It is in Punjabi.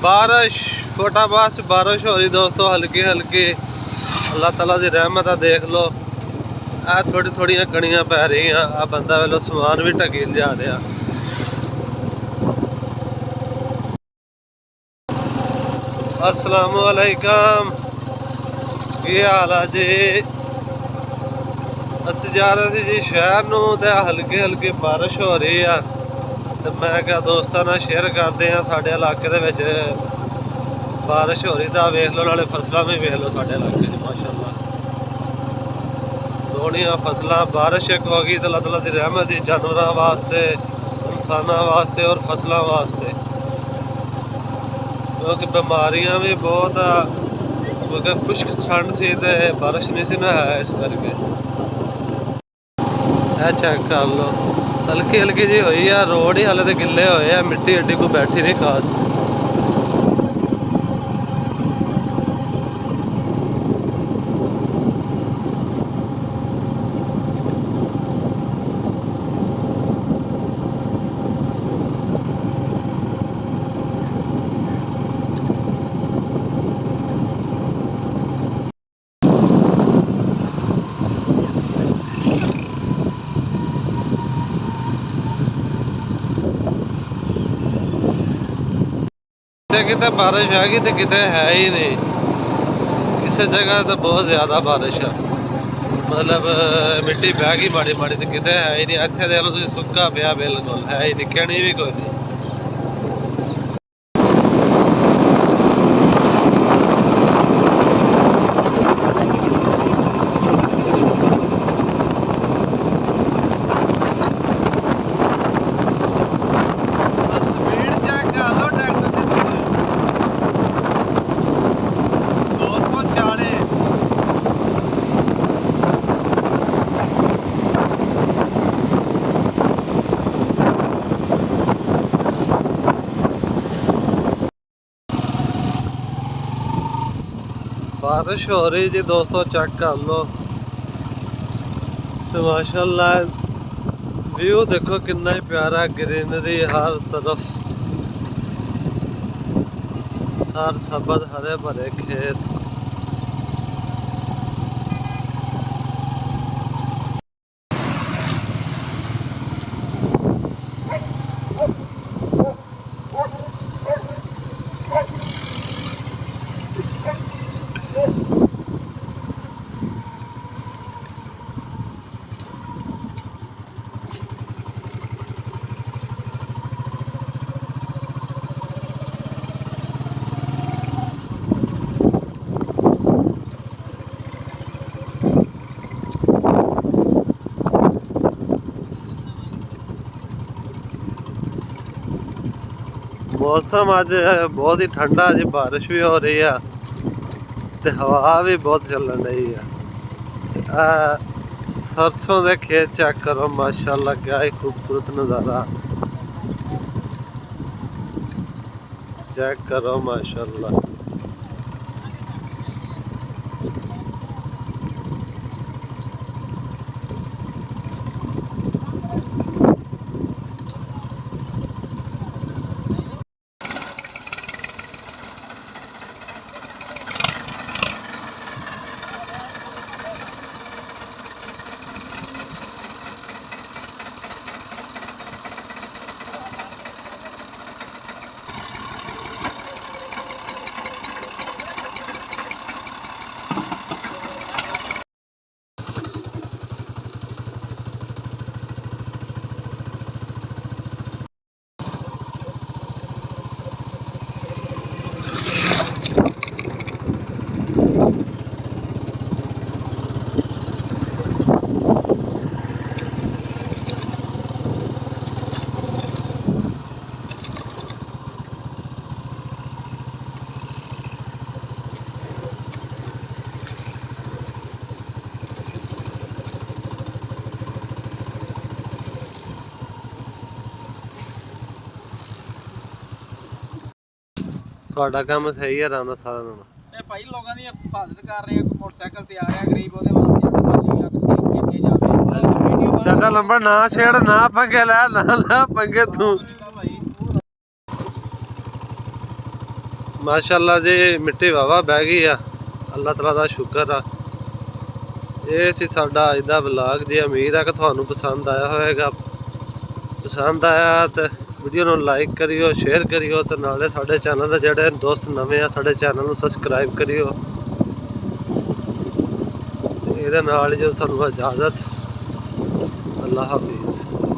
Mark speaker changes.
Speaker 1: बारिश फोर्ट अब्बास बारिश हो रही दोस्तों, हल्की हल्की। अल्लाह ताला की रहमत है। देख लो आ थोड़ी थोड़ी कणियां पै रही हैं। आ बंदा वेलो समान भी ढकील जा रहा। अस्सलामुअलैकुम, की हाल है जी? ਅਸੀਂ ਜਾ ਰਹੇ ਸੀ ਜੀ ਸ਼ਹਿਰ ਨੂੰ ਤੇ ਹਲਕੀ ਹਲਕੀ ਬਾਰਿਸ਼ ਹੋ ਰਹੀ ਆ ਤੇ ਮੈਂ ਕਿਹਾ ਦੋਸਤਾਂ ਨਾਲ ਸ਼ੇਅਰ ਕਰਦੇ ਆ ਸਾਡੇ ਇਲਾਕੇ ਦੇ ਵਿੱਚ ਬਾਰਿਸ਼ ਹੋ ਰਹੀ ਤਾਂ ਵੇਖ ਲਓ, ਨਾਲੇ ਫਸਲਾਂ ਵੀ ਵੇਖ ਲਓ ਸਾਡੇ ਇਲਾਕੇ 'ਚ ਮਾਸ਼ਾਅੱਲਾ ਸੋਹਣੀਆਂ ਫਸਲਾਂ। ਬਾਰਿਸ਼ ਇੱਕ ਹੋ ਗਈ ਤਾਂ ਅੱਲਾਹ ਤਾਲਾ ਦੀ ਰਹਿਮਤ ਜੀ ਜਾਨਵਰਾਂ ਵਾਸਤੇ, ਇਨਸਾਨਾਂ ਵਾਸਤੇ ਔਰ ਫਸਲਾਂ ਵਾਸਤੇ, ਕਿਉਂਕਿ ਬਿਮਾਰੀਆਂ ਵੀ ਬਹੁਤ ਆ ਕਿਉਂਕਿ ਖੁਸ਼ਕ ਠੰਡ ਸੀ ਤੇ ਬਾਰਿਸ਼ ਨਹੀਂ ਸੀ ਨਾ ਹੈ, ਇਸ ਕਰਕੇ ਇਹ ਚੈੱਕ ਕਰ ਲਓ ਹਲਕੀ ਹਲਕੀ ਜੀ ਹੋਈ ਆ। ਰੋਡ ਹੀ ਹਾਲੇ ਤੇ ਗਿੱਲੇ ਹੋਏ ਆ, ਮਿੱਟੀ ਐਡੀ ਕੋਈ ਬੈਠੀ ਨਹੀਂ ਖਾਸ। किते बारिश हैगी तो किते है ही नहीं। किसी जगह तो बहुत ज़्यादा बारिश है, मतलब मिट्टी बह गई माड़ी माड़ी, तो किते है ही नहीं। इत्थे देख लो तुसीं सुक्का पिया बिल्कुल, है ही नहीं, कहनी भी कोई नहीं। बारिश हो रही जी दोस्तों, चेक कर लो तो माशाल्लाह व्यू देखो कितना ही प्यारा, ग्रीनरी हर तरफ, सर सबद हरे भरे खेत। मौसम अज बहुत ही ठंडा जी, बारिश भी हो रही है तो हवा भी बहुत चलन रही है। सरसों के खेत चेक करो माशाल्लाह, क्या ही खूबसूरत नज़ारा, चेक करो माशाल्लाह। ਤੁਹਾਡਾ ਕੰਮ ਸਹੀ ਹੈ ਰਾਮ ਦਾ ਸਾਰਾ ਨਾਮ ਇਹ ਭਾਈ ਲੋਕਾਂ ਦੀ ਹਿਫਾਜ਼ਤ ਕਰ ਰਹੇ ਆ। ਕੋਈ ਮੋਟਰਸਾਈਕਲ ਤੇ ਆ ਰਿਹਾ ਗਰੀਬ, ਉਹਦੇ ਵਾਸਤੇ ਪਾਲੀ ਆ ਕਿਸੇ ਕਿੱਥੇ ਜਾਵੇ। ਚਾਚਾ ਲੰਬਾ ਨਾ ਛੇੜ, ਨਾ ਪੰਗੇ ਲੈ, ਨਾ ਪੰਗੇ ਤੂੰ। ਮਾਸ਼ਾਅੱਲਾ ਜੀ ਮਿੱਟੀ ਵਾਵਾ ਬਹਿ ਗਈ ਆ, ਅੱਲਾਹ ਤਾਲਾ ਦਾ ਸ਼ੁਕਰ ਆ। ਇਹ ਸੀ ਸਾਡਾ ਅੱਜ ਦਾ ਵਲੌਗ ਜੀ। ਉਮੀਦ ਆ ਕਿ ਤੁਹਾਨੂੰ ਪਸੰਦ ਆਇਆ ਹੋਵੇਗਾ। ਪਸੰਦ ਆਇਆ ਤਾਂ ਵੀਡੀਓ ਨੂੰ ਲਾਈਕ ਕਰਿਓ, ਸ਼ੇਅਰ ਕਰਿਓ ਤੇ ਨਾਲੇ ਸਾਡੇ ਚੈਨਲ ਦੇ ਜਿਹੜੇ ਦੋਸਤ ਨਵੇਂ ਆ ਸਾਡੇ ਚੈਨਲ ਨੂੰ ਸਬਸਕ੍ਰਾਈਬ ਕਰਿਓ। ਤੇ ਇਹਦੇ ਨਾਲ ਜੋ ਸਾਨੂੰ ਇਜਾਜ਼ਤ, ਅੱਲਾਹ ਹਾਫਿਜ਼।